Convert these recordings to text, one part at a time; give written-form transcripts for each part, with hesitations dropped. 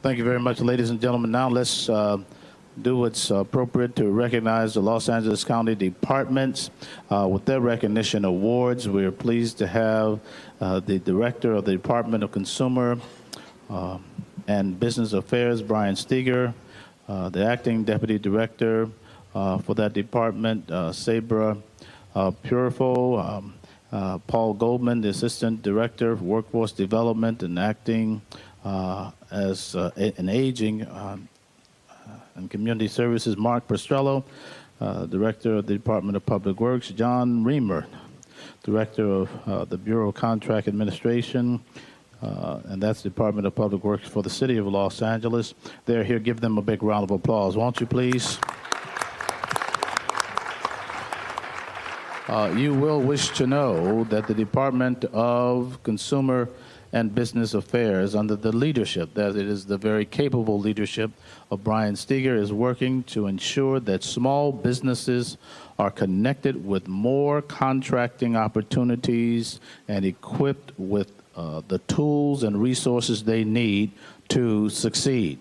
Thank you very much, ladies and gentlemen. Now let's do what's appropriate to recognize the Los Angeles County departments with their recognition awards. We're pleased to have the Director of the Department of Consumer and Business Affairs, Brian Steger, the Acting Deputy Director for that department, Sabra Purifo, Paul Goldman, the Assistant Director of Workforce Development and Acting as an Aging and Community Services, Mark Pestrello, Director of the Department of Public Works, John Reamer, Director of the Bureau of Contract Administration, and that's the Department of Public Works for the City of Los Angeles. They're here. Give them a big round of applause, won't you please? You will wish to know that the Department of Consumer and Business Affairs, under the leadership, that it is the very capable leadership of Brian Steger, is working to ensure that small businesses are connected with more contracting opportunities and equipped with the tools and resources they need to succeed.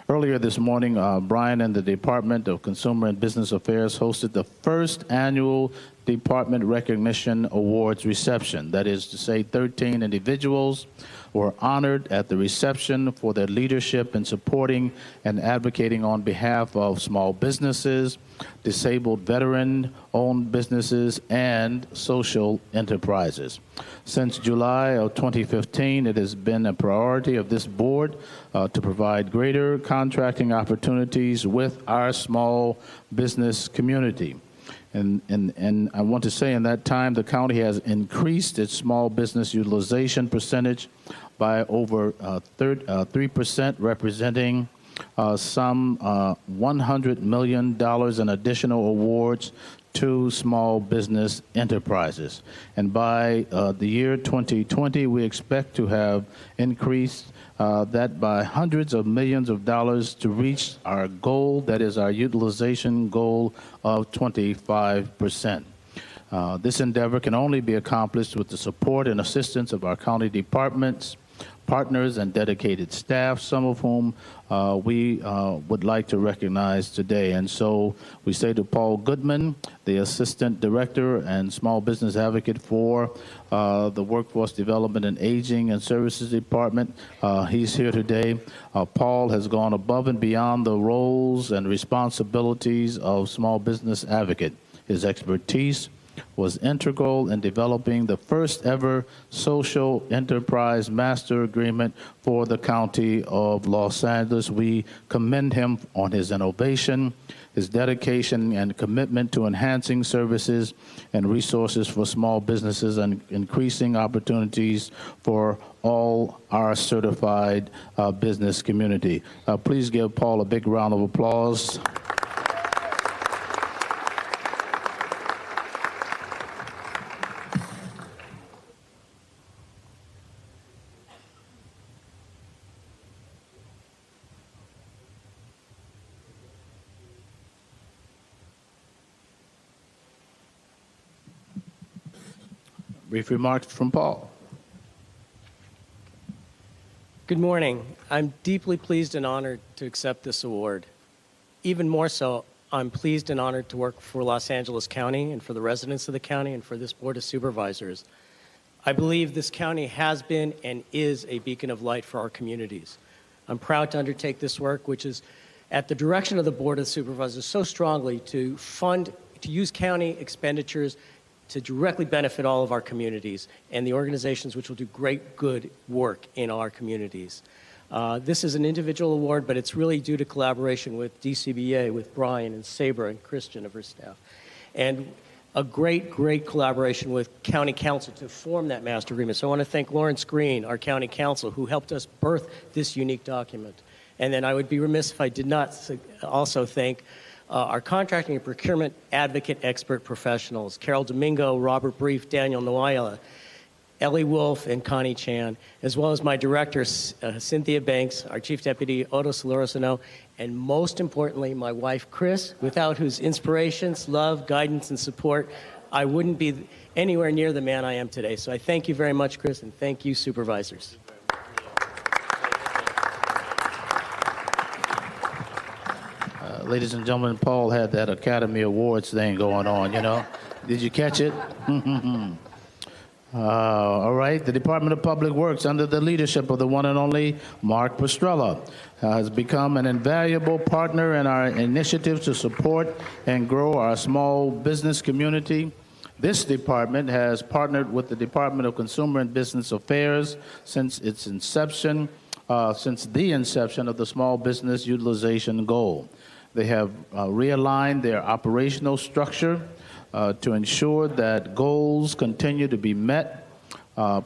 Earlier this morning, Brian and the Department of Consumer and Business Affairs hosted the first annual Department Recognition Awards reception. That is to say, 13 individuals were honored at the reception for their leadership in supporting and advocating on behalf of small businesses, disabled veteran-owned businesses, and social enterprises. Since July of 2015, it has been a priority of this board to provide greater contracting opportunities with our small business community. And I want to say in that time, the county has increased its small business utilization percentage by over 3%, representing some $100 million in additional awards to small business enterprises. And by the year 2020, we expect to have increased that by hundreds of millions of dollars to reach our goal, that is our utilization goal of 25%. This endeavor can only be accomplished with the support and assistance of our county departments, partners, and dedicated staff, some of whom we would like to recognize today. And so we say to Paul Goodman, the Assistant Director and Small Business Advocate for the Workforce Development and Aging and Services Department. He's here today. Paul has gone above and beyond the roles and responsibilities of Small Business Advocate. His expertise was integral in developing the first ever social enterprise master agreement for the County of Los Angeles. We commend him on his innovation, his dedication and commitment to enhancing services and resources for small businesses and increasing opportunities for all our certified business community. Please give Paul a big round of applause. Brief remarks from Paul. Good morning. I'm deeply pleased and honored to accept this award. Even more so, I'm pleased and honored to work for Los Angeles County and for the residents of the county and for this Board of Supervisors. I believe this county has been and is a beacon of light for our communities. I'm proud to undertake this work, which is at the direction of the Board of Supervisors so strongly to use county expenditures to directly benefit all of our communities and the organizations which will do great good work in our communities. This is an individual award, but it's really due to collaboration with DCBA, with Brian and Sabra and Christian of her staff, and a great collaboration with County Council to form that master agreement. So I want to thank Lawrence Green, our County Council, who helped us birth this unique document. And then I would be remiss if I did not also thank our contracting and procurement advocate expert professionals, Carol Domingo, Robert Brief, Daniel Noyala, Ellie Wolf, and Connie Chan, as well as my director, Cynthia Banks, our chief deputy, Otto Solorosano, and most importantly, my wife, Chris, without whose inspirations, love, guidance, and support, I wouldn't be anywhere near the man I am today. So I thank you very much, Chris, and thank you, supervisors. ladies and gentlemen, Paul had that Academy Awards thing going on, you know. Did you catch it? All right, the Department of Public Works, under the leadership of the one and only Mark Pastrella, has become an invaluable partner in our initiatives to support and grow our small business community. This department has partnered with the Department of Consumer and Business Affairs since its inception, since the inception of the Small Business Utilization Goal. They have realigned their operational structure to ensure that goals continue to be met,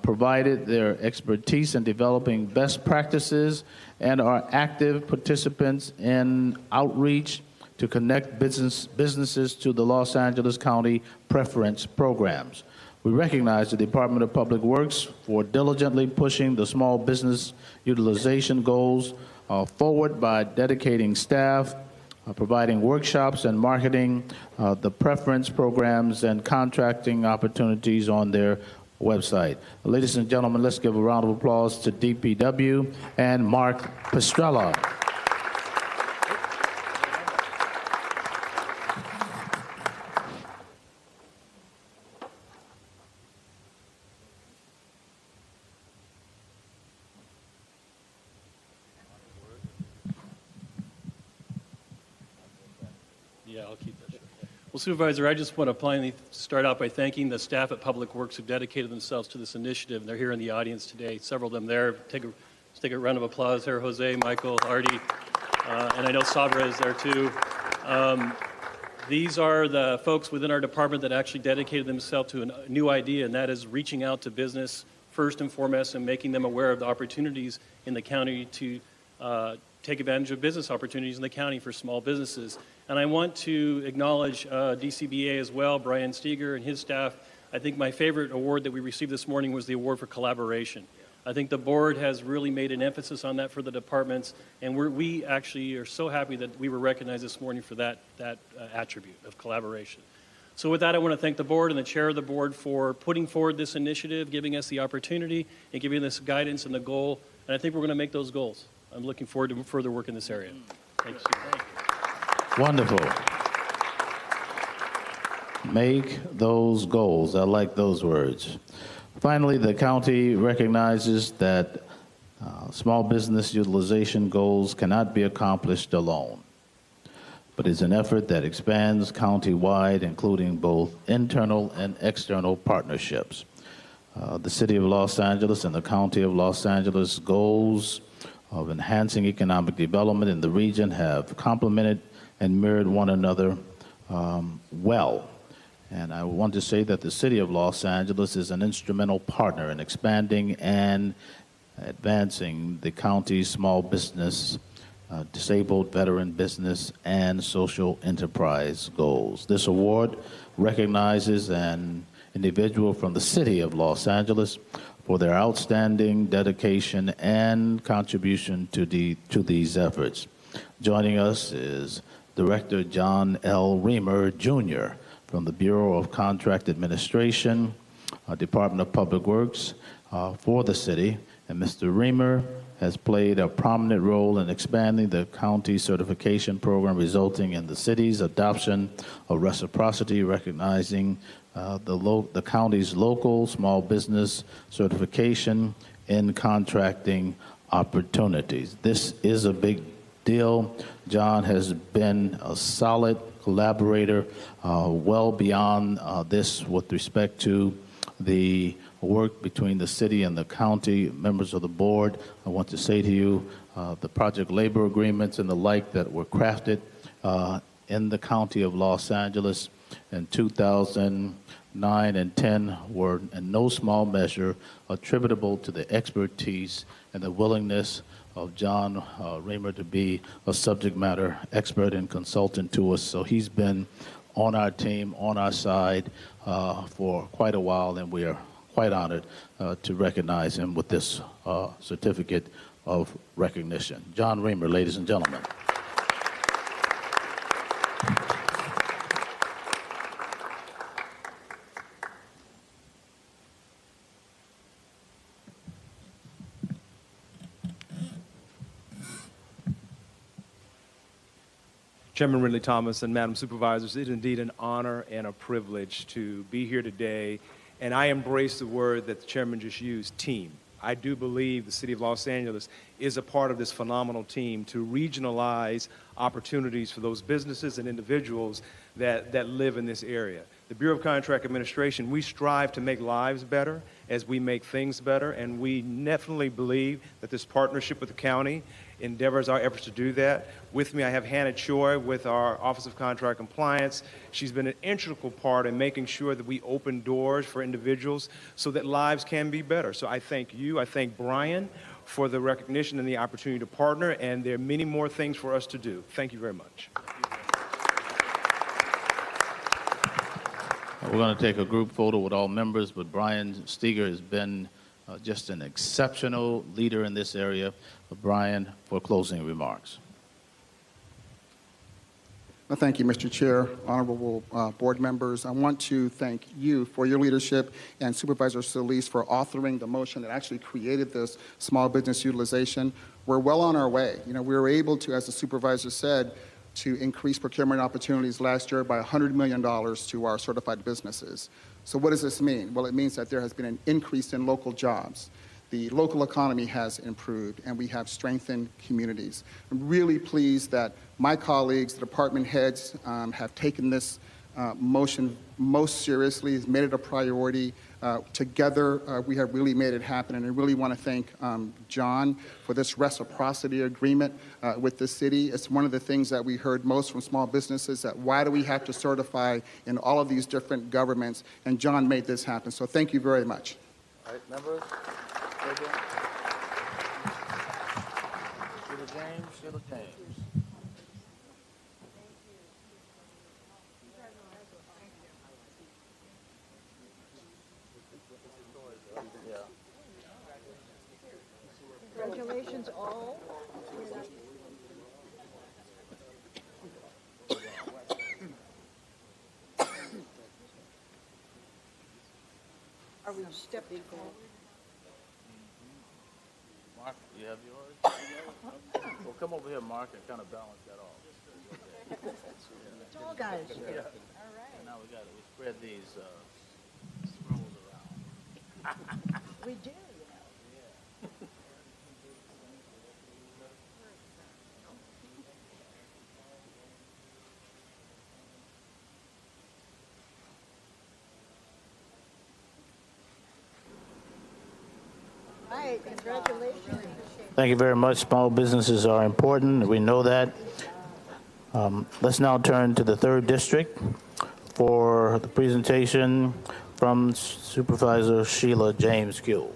provided their expertise in developing best practices, and are active participants in outreach to connect businesses to the Los Angeles County preference programs. We recognize the Department of Public Works for diligently pushing the small business utilization goals forward by dedicating staff, providing workshops and marketing the preference programs and contracting opportunities on their website. Ladies and gentlemen, let's give a round of applause to DPW and Mark Pastrella. Yeah, I'll keep that short. Well, Supervisor, I just want to plainly start out by thanking the staff at Public Works who've dedicated themselves to this initiative. They're here in the audience today, several of them there. Let's take a round of applause here. Jose, Michael, Artie, and I know Sabra is there too. These are the folks within our department that actually dedicated themselves to a new idea, and that is reaching out to business first and foremost and making them aware of the opportunities in the county to take advantage of business opportunities in the county for small businesses. And I want to acknowledge DCBA as well, Brian Steger and his staff. I think my favorite award that we received this morning was the award for collaboration. I think the board has really made an emphasis on that for the departments, and we actually are so happy that we were recognized this morning for that attribute of collaboration. So with that, I want to thank the board and the chair of the board for putting forward this initiative, giving us the opportunity, and giving us guidance and the goal. And I think we're going to make those goals. I'm looking forward to further work in this area. Thank you. Wonderful. Make those goals. I like those words. Finally, the county recognizes that small business utilization goals cannot be accomplished alone, but is an effort that expands county-wide, including both internal and external partnerships. The City of Los Angeles and the County of Los Angeles goals of enhancing economic development in the region have complemented and mirrored one another well. And I want to say that the City of Los Angeles is an instrumental partner in expanding and advancing the county's small business, disabled veteran business, and social enterprise goals. This award recognizes an individual from the City of Los Angeles for their outstanding dedication and contribution to these efforts. Joining us is Director John L. Reamer, Jr. from the Bureau of Contract Administration, Department of Public Works for the city. And Mr. Reamer has played a prominent role in expanding the county certification program, resulting in the city's adoption of reciprocity, recognizing the county's local small business certification in contracting opportunities. This is a big deal. John has been a solid collaborator well beyond this with respect to the work between the city and the county. Members of the board, I want to say to you, the project labor agreements and the like that were crafted in the county of Los Angeles in 2009 and 10 were in no small measure attributable to the expertise and the willingness of John Reamer to be a subject matter expert and consultant to us. So he's been on our team, on our side for quite a while, and we are quite honored to recognize him with this certificate of recognition. John Reamer, ladies and gentlemen. Chairman Ridley Thomas and Madam Supervisors, it is indeed an honor and a privilege to be here today. And I embrace the word that the chairman just used, team. I do believe the city of Los Angeles is a part of this phenomenal team to regionalize opportunities for those businesses and individuals that live in this area. The Bureau of Contract Administration, we strive to make lives better as we make things better, and we definitely believe that this partnership with the county endeavors our efforts to do that. With me, I have Hannah Choi with our Office of Contract Compliance. She's been an integral part in making sure that we open doors for individuals so that lives can be better. So I thank you, I thank Brian for the recognition and the opportunity to partner, and there are many more things for us to do. Thank you very much. We're going to take a group photo with all members, but Brian Steger has been just an exceptional leader in this area. Brian, for closing remarks. Well, thank you, Mr. Chair, honorable board members. I want to thank you for your leadership and Supervisor Solis for authoring the motion that actually created this small business utilization. We're well on our way. We were able to, as the supervisor said, to increase procurement opportunities last year by $100 million to our certified businesses. So what does this mean? Well, it means that there has been an increase in local jobs. The local economy has improved, and we have strengthened communities. I'm really pleased that my colleagues, the department heads, have taken this motion most seriously, has made it a priority. Together, we have really made it happen, and I really want to thank John for this reciprocity agreement with the city. It's one of the things that we heard most from small businesses, that why do we have to certify in all of these different governments, and John made this happen. So thank you very much. All right, members. Sheila James. Congratulations all. Are we stepping forward? Mark, do you have yours? Well, come over here, Mark, and kind of balance that off. Tall guys. Yeah. All right. Now we spread these scrolls around. We do, All right, congratulations. Thank you very much. Small businesses are important. We know that. Let's now turn to the 3rd District for the presentation from Supervisor Sheila James Gill.